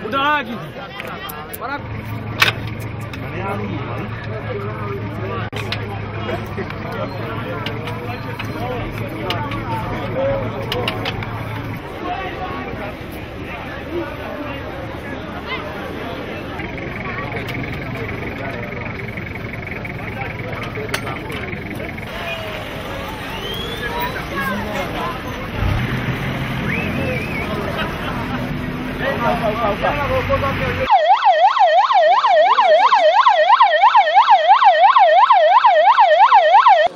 Udah lagi. Para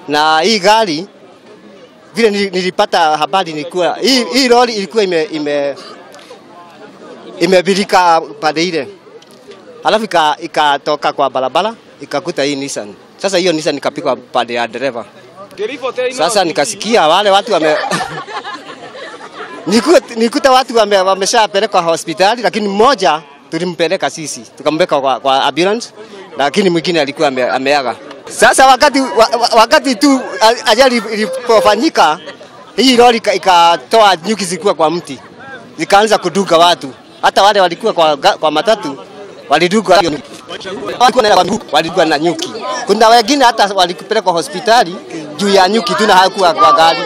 na hii gari vile nilipata habari nilikuwa hii lori ilikuwa imebirika pande ile. Halafu ikatoka kwa barabara ikakuta hii Nissan. Sasa hiyo Nissan ikapigwa pande ya dereva. Sasa nikasikia wale watu nikuta watu wameshapelekwa hospitali, lakini mmoja tulimpeleka sisi. Tukampeleka kwa ambulance, lakini mwingine alikuwa ameaga. Sasa wakati tu ajali ilipofanyika, hii lori ikatoa nyuki zilikuwa kwa mti. Zikaanza kuduga watu. Hata wale walikuwa kwa matatu waliduga walikuwa na nyuki. Kuna wengine hata walikupelekwa hospitali juu ya nyuki tu na hakuwa kwa gari.